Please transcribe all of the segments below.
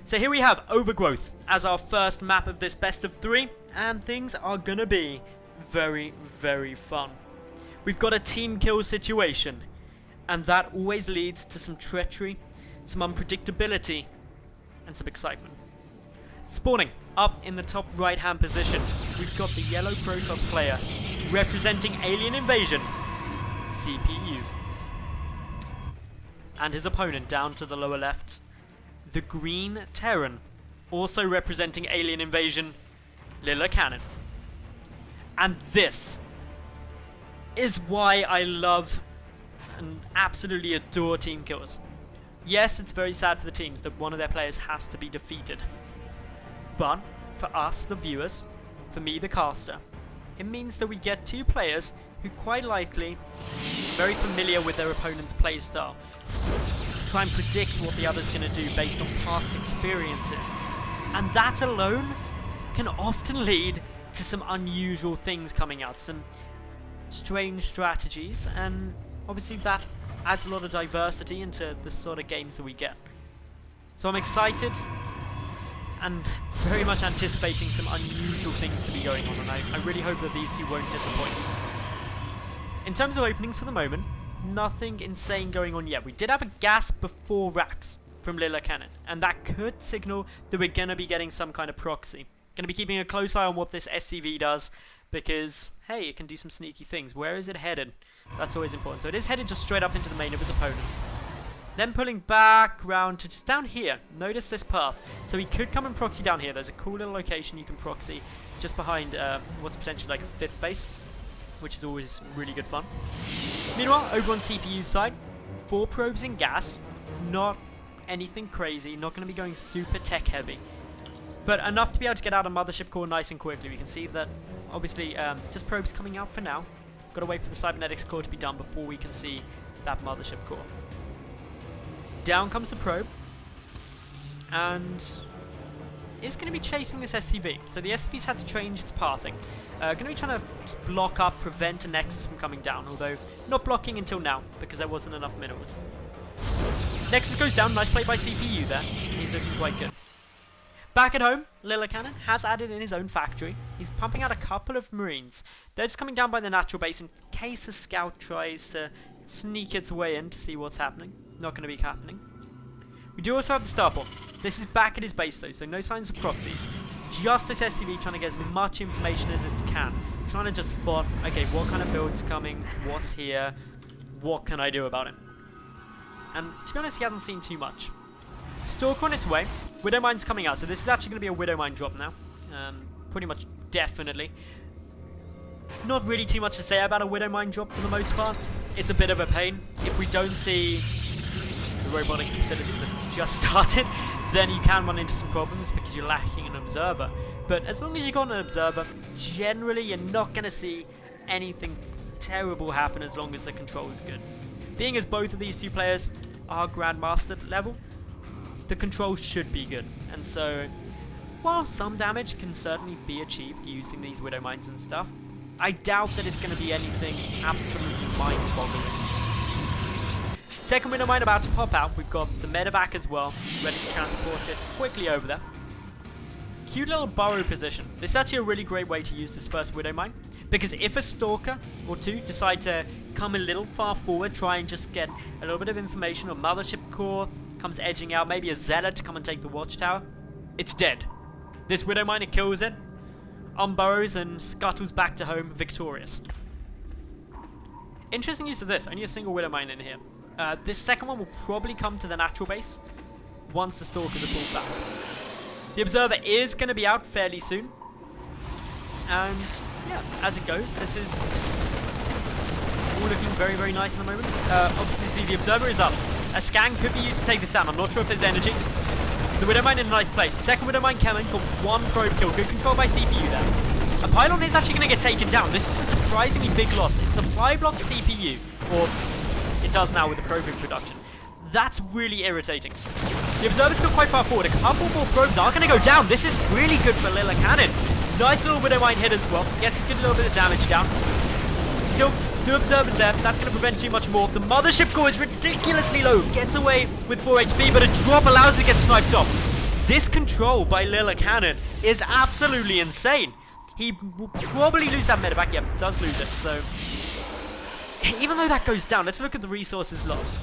So here we have Overgrowth as our first map of this best of 3, and things are gonna be very, very fun. We've got a team kill situation, and that always leads to some treachery, some unpredictability, and some excitement. Spawning up in the top right hand position, we've got the yellow Protoss player representing Alien Invasion, CPU. And his opponent down to the lower left, the green Terran, also representing Alien Invasion, Lillekanin. And this is why I love and absolutely adore team kills. Yes, it's very sad for the teams that one of their players has to be defeated. But for us, the viewers, for me, the caster, it means that we get 2 players who quite likely are very familiar with their opponent's playstyle. Try and predict what the other's going to do based on past experiences. And that alone can often lead to some unusual things coming out, some strange strategies, and obviously that adds a lot of diversity into the sort of games that we get. So I'm excited and very much anticipating some unusual things to be going on, and I really hope that these 2 won't disappoint. In terms of openings for the moment, nothing insane going on yet. We did have a gasp before rats from Lillekanin, and that could signal that we're going to be getting some kind of proxy. Going to be keeping a close eye on what this SCV does, because, hey, it can do some sneaky things. Where is it headed? That's always important. So it is headed just straight up into the main of his opponent. Then pulling back round to just down here. Notice this path. So he could come and proxy down here. There's a cool little location you can proxy just behind what's potentially like a 5th base, which is always really good fun. Meanwhile, over on CPU's side, 4 probes in gas. Not anything crazy. Not going to be going super tech heavy, but enough to be able to get out a mothership core nice and quickly. We can see that, obviously, just probes coming out for now. Got to wait for the cybernetics core to be done before we can see that mothership core. Down comes the probe, and it's going to be chasing this SCV. So the SCV's had to change its pathing. Going to be trying to just block up, prevent a Nexus from coming down, although not blocking until now because there wasn't enough minerals. Nexus goes down, nice play by CPU there. He's looking quite good. Back at home, Lillekanin has added in his own factory. He's pumping out a couple of Marines. They're just coming down by the natural base in case a scout tries to sneak its way in to see what's happening. Not going to be happening. We do also have the starport. This is back at his base though, so no signs of proxies. Just this SCV trying to get as much information as it can. Trying to just spot, okay, what kind of build's coming, what's here, what can I do about it? And to be honest, he hasn't seen too much. Stalker on its way. Widowmine's coming out, so this is actually going to be a Widowmine drop now. Pretty much definitely. Not really too much to say about a Widowmine drop for the most part. It's a bit of a pain. If we don't see the robotics facility that's just started, then you can run into some problems because you're lacking an observer. But as long as you've got an observer, generally you're not going to see anything terrible happen as long as the control is good. Being as both of these 2 players are Grandmaster level, the control should be good. And so, while some damage can certainly be achieved using these Widow Mines and stuff, I doubt that it's going to be anything absolutely mind-boggling. Second Widow Mine about to pop out. We've got the medevac as well, ready to transport it quickly over there. Cute little burrow position. This is actually a really great way to use this first Widow Mine, because if a Stalker or 2 decide to come a little far forward, try and just get a little bit of information on Mothership Core, comes edging out, maybe a Zealot to come and take the Watchtower, it's dead. This Widow Miner kills it, unburrows and scuttles back to home victorious. Interesting use of this, only a single Widow Mine in here. This second one will probably come to the natural base once the Stalkers are pulled back. The Observer is going to be out fairly soon. And yeah, as it goes, this is all looking very, very nice in the moment. Obviously, the Observer is up. A scan could be used to take this down. I'm not sure if there's energy. The Widowmine in a nice place. Second Widowmine coming, got 1 probe kill. Good control by CPU there. A pylon is actually going to get taken down. This is a surprisingly big loss. It supply blocks CPU, or it does now with the probe introduction. That's really irritating. The Observer's still quite far forward. A couple more probes are going to go down. This is really good for Lillekanin. Nice little Widowmine hit as well. Gets a good little bit of damage down. Still 2 Observers there. That's going to prevent too much more. The Mothership Core is ridiculously low. Gets away with 4 HP, but a drop allows it to get sniped off. This control by Lillekanin is absolutely insane. He will probably lose that medevac. Yeah, does lose it. So even though that goes down, let's look at the resources lost.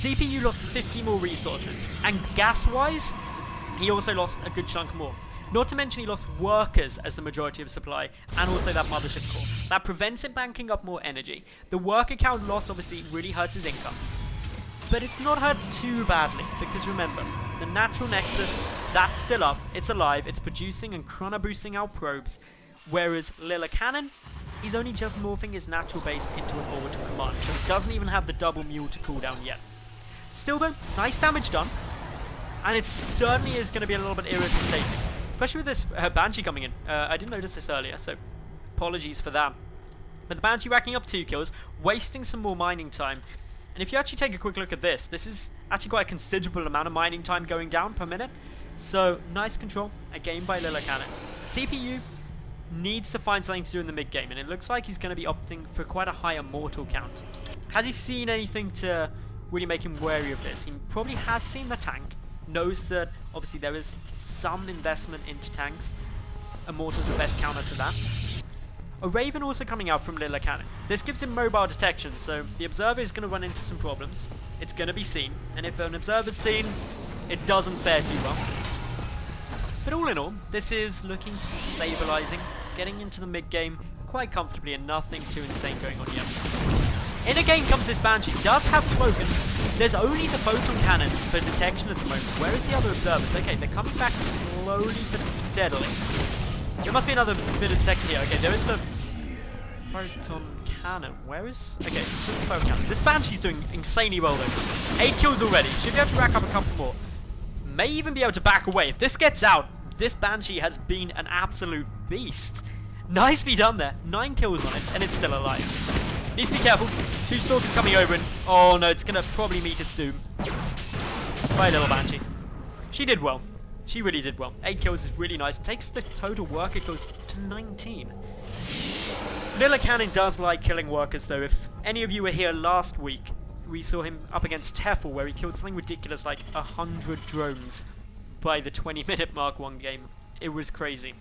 CPU lost 50 more resources, and gas-wise, he also lost a good chunk more. Not to mention he lost workers as the majority of supply, and also that mothership core. That prevents him banking up more energy. The worker count loss obviously really hurts his income. But it's not hurt too badly, because remember, the natural nexus, that's still up, it's alive, it's producing and chrono boosting our probes, whereas Lillekanin, he's only just morphing his natural base into an orbital command, so he doesn't even have the double mule to cooldown yet. Still though, nice damage done, and it certainly is going to be a little bit irritating, especially with this Banshee coming in. I didn't notice this earlier, so apologies for that. But the Banshee racking up 2 kills, wasting some more mining time. And if you actually take a quick look at this, this is actually quite a considerable amount of mining time going down per minute. So, nice control, again by Lillekanin. CPU needs to find something to do in the mid-game, and it looks like he's going to be opting for quite a higher mortal count. Has he seen anything to really make him wary of this? He probably has seen the tank, knows that obviously there is some investment into tanks. Immortal's the best counter to that. A Raven also coming out from Lillekanin. This gives him mobile detection, so the observer is going to run into some problems. It's going to be seen, and if an observer's seen, it doesn't fare too well. But all in all, this is looking to be stabilizing, getting into the mid-game quite comfortably, and nothing too insane going on yet. In again comes this Banshee. Does have cloak, and there's only the photon cannon for detection at the moment. Where is the other observers? Okay, they're coming back slowly but steadily. There must be another bit of detection here. Okay, there is the photon cannon. Where is... Okay, it's just the photon cannon. This Banshee's doing insanely well though. 8 kills already. Should be able to rack up a couple more. May even be able to back away. If this gets out, this Banshee has been an absolute beast. Nicely done there. 9 kills on it, and it's still alive. Needs to be careful. 2 stalkers coming over, and... Oh no, it's going to probably meet its doom. Bye, little Banshee. She did well. She really did well. 8 kills is really nice. Takes the total worker kills to 19. Lillekanin does like killing workers though. If any of you were here last week, we saw him up against Tefl where he killed something ridiculous like 100 drones by the 20-minute mark one game. It was crazy.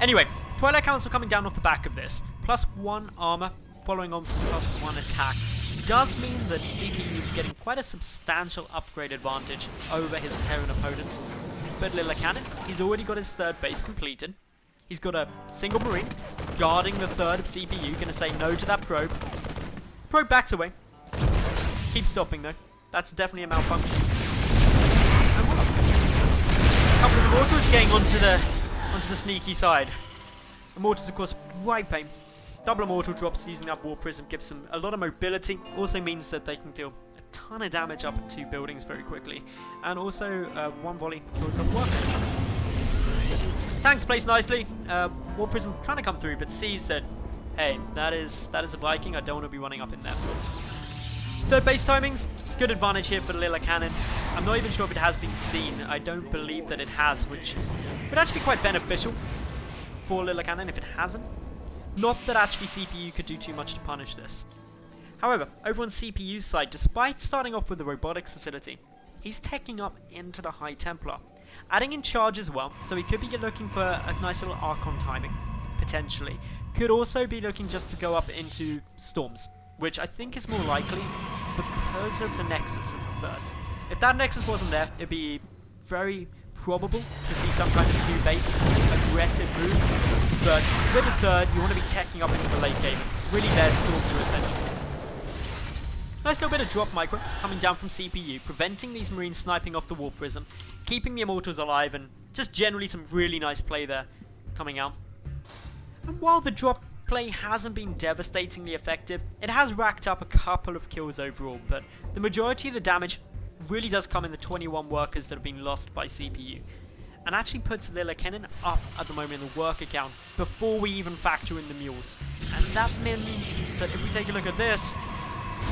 Anyway, Twilight Council coming down off the back of this. +1 armor, following on from +1 attack. Does mean that CPU is getting quite a substantial upgrade advantage over his Terran opponent. But Lillekanin, he's already got his 3rd base completed. He's got a single Marine guarding the 3rd of CPU, gonna say no to that probe. Probe backs away. Keeps stopping though. That's definitely a malfunction. A couple of Immortals getting onto the sneaky side. Immortals of course right pain. Double Immortal drops using that War Prism gives them a lot of mobility. Also means that they can deal a ton of damage up at 2 buildings very quickly. And also 1 volley kills off workers. Tanks placed nicely. War Prism trying to come through but sees that, hey, that is a Viking. I don't want to be running up in there. 3rd base timings. Good advantage here for Lillekanin. I'm not even sure if it has been seen. I don't believe that it has, which would actually be quite beneficial for Lillekanin if it hasn't. Not that actually CPU could do too much to punish this. However, over on CPU's side, despite starting off with the robotics facility, he's teching up into the High Templar, adding in charge as well, so he could be looking for a nice little Archon timing, potentially. Could also be looking just to go up into Storms, which I think is more likely because of the Nexus in the 3rd. If that Nexus wasn't there, it'd be very probable to see some kind of 2-base aggressive move, but with the 3rd, you want to be teching up into the late game. Really, their Storms are essential. Nice little bit of drop micro coming down from CPU, preventing these Marines sniping off the War Prism, keeping the Immortals alive, and just generally some really nice play there coming out. And while the drop play hasn't been devastatingly effective, it has racked up a couple of kills overall, but the majority of the damage really does come in the 21 workers that have been lost by CPU, and actually puts Lillekanin up at the moment in the worker count before we even factor in the mules. And that means that if we take a look at this,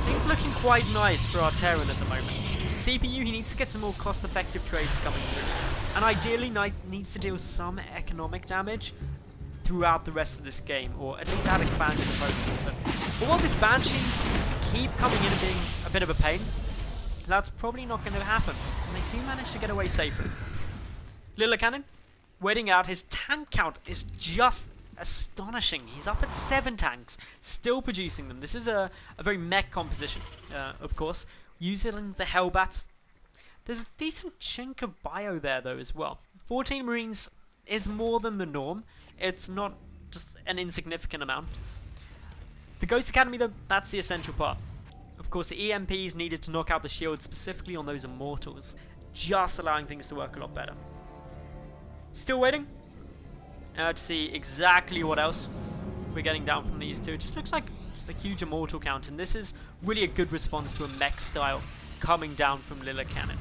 things looking quite nice for our Terran at the moment. CPU, he needs to get some more cost-effective trades coming through, and ideally needs to deal some economic damage throughout the rest of this game, or at least that expands his opponent. But while these Banshees keep coming in and being a bit of a pain, that's probably not going to happen. And they do manage to get away safely. Lillekanin, waiting out. His tank count is just astonishing. He's up at 7 tanks, still producing them. This is a very mech composition, of course. Using the Hellbats. There's a decent chunk of bio there, though, as well. 14 Marines is more than the norm. It's not just an insignificant amount. The Ghost Academy, though, that's the essential part. Of course, the EMPs needed to knock out the shield specifically on those Immortals, just allowing things to work a lot better. Still waiting to see exactly what else we're getting down from these two. It just looks like just a huge Immortal count, and this is really a good response to a mech style coming down from Lillekanin.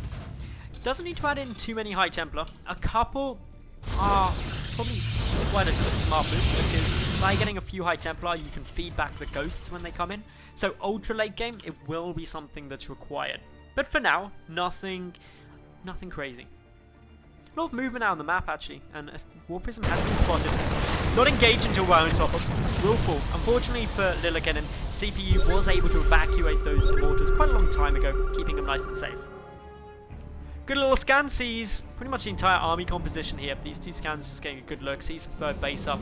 Doesn't need to add in too many High Templar. A couple are probably quite a good smart move, because by getting a few High Templar, you can feed back the Ghosts when they come in. So ultra late game, it will be something that's required. But for now, nothing crazy. A lot of movement out on the map, actually, and a War Prism has been spotted. Not engaged until we're on top of. Will fall. Unfortunately for Lillekanin, CPU was able to evacuate those Immortals quite a long time ago, keeping them nice and safe. Good little scan, sees pretty much the entire army composition here. These two scans just getting a good look, sees the third base up.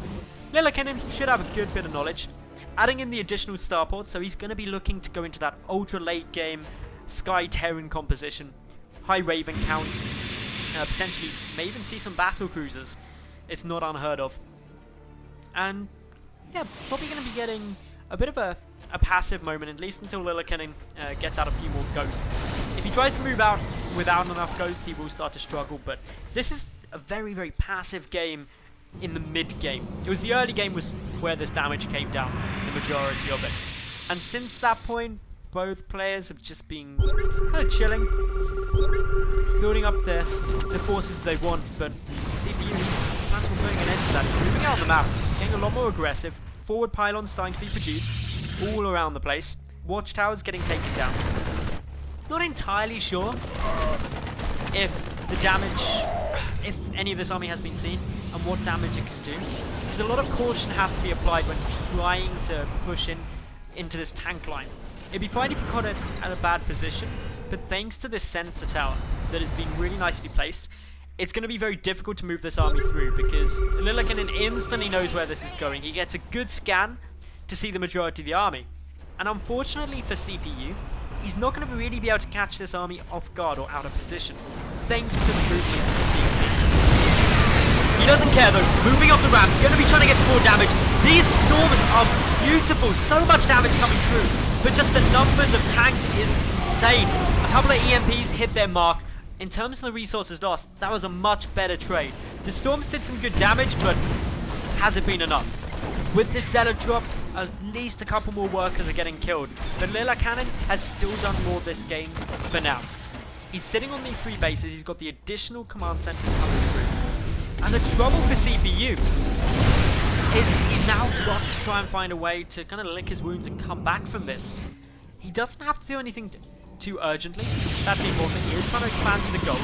Lillekanin should have a good bit of knowledge. Adding in the additional starport, so he's going to be looking to go into that ultra late game Sky Terran composition. High Raven count. Potentially may even see some battle cruisers. It's not unheard of. And yeah, probably going to be getting a bit of a passive moment, at least until Lillekanin gets out a few more Ghosts. If he tries to move out without enough Ghosts, he will start to struggle, but this is a very, very passive game in the mid game. It was the early game was where this damage came down, the majority of it. And since that point, both players have just been kind of chilling, building up the forces they want, but CPU is planning on putting an end to that. He's moving out on the map, getting a lot more aggressive. Forward pylons starting to be produced all around the place. Watchtowers getting taken down. Not entirely sure if the damage, if any of this army has been seen and what damage it can do. Because a lot of caution has to be applied when trying to push into this tank line. It'd be fine if you caught it at a bad position, but thanks to this sensor tower that has been really nicely placed, it's going to be very difficult to move this army through, because Lillekanin instantly knows where this is going. He gets a good scan to see the majority of the army. And unfortunately for CPU, he's not going to really be able to catch this army off guard or out of position, thanks to the movement being seen. He doesn't care though, moving up the ramp, going to be trying to get some more damage. These storms are beautiful, so much damage coming through, but just the numbers of tanks is insane. A couple of EMPs hit their mark. In terms of the resources lost, that was a much better trade. The storms did some good damage, but has it been enough? With this Zealot drop, at least a couple more workers are getting killed, but Lillekanin has still done more this game for now. He's sitting on these 3 bases, he's got the additional command centers coming through. And the trouble for CPU is he's now got to try and find a way to kind of lick his wounds and come back from this. He doesn't have to do anything too urgently. That's the important thing. He is trying to expand to the gold.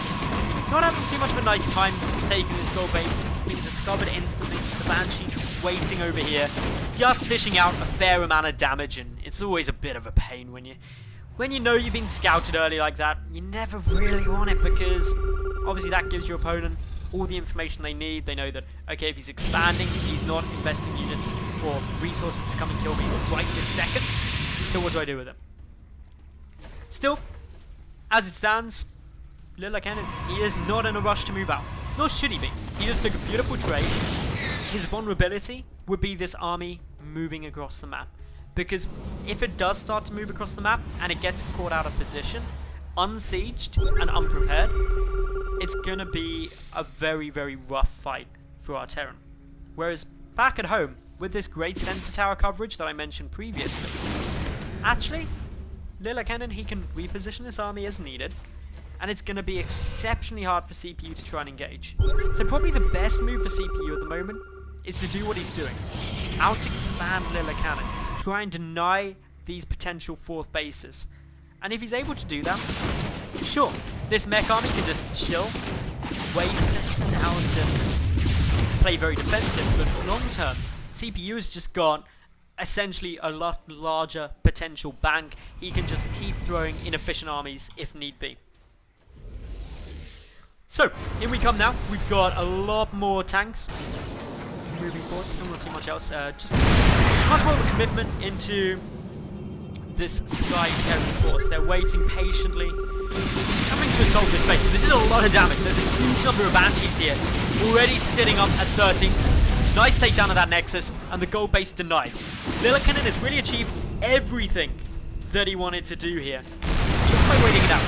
Not having too much of a nice time taking this gold base. It's been discovered instantly. The Banshee waiting over here, just dishing out a fair amount of damage, and it's always a bit of a pain when you know you've been scouted early like that. You never really want it, because obviously that gives your opponent all the information they need. They know that, okay, if he's expanding, he's not investing units or resources to come and kill me right this second. So what do I do with him? Still, as it stands, Lillekanin, he is not in a rush to move out. Nor should he be. He just took a beautiful trade. His vulnerability would be this army moving across the map. Because if it does start to move across the map and it gets caught out of position, unsieged and unprepared, it's going to be a very, very rough fight for our Terran. Whereas back at home, with this great sensor tower coverage that I mentioned previously, actually, Lillekanin, he can reposition this army as needed, and it's going to be exceptionally hard for CPU to try and engage. So probably the best move for CPU at the moment is to do what he's doing. Out-expand Lillekanin, try and deny these potential 4th bases. And if he's able to do that, sure, this mech army can just chill, wait it out and play very defensive, but long term, CPU has just got essentially a lot larger potential potential bank. He can just keep throwing inefficient armies if need be. So, in we come now. We've got a lot more tanks. Moving forward, still not too much else. Just much more of a commitment into this Sky Terran force. They're waiting patiently, just coming to assault this base. And this is a lot of damage. There's a huge number of Banshees here, already sitting up at 30. Nice takedown of that Nexus, and the gold base denied. Lillekanin has really achieved everything that he wanted to do here, just by waiting it out.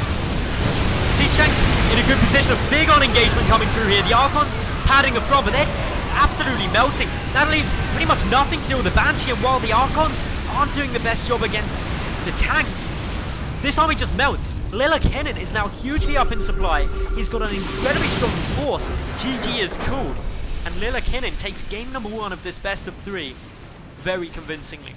Siege tanks in a good position, of big on engagement coming through here. The Archons padding the front, but they're absolutely melting. That leaves pretty much nothing to do with the Banshee, and while the Archons aren't doing the best job against the tanks, this army just melts. Lillekanin is now hugely up in supply. He's got an incredibly strong force. GG is called. And Lillekanin takes game number 1 of this best of 3 very convincingly.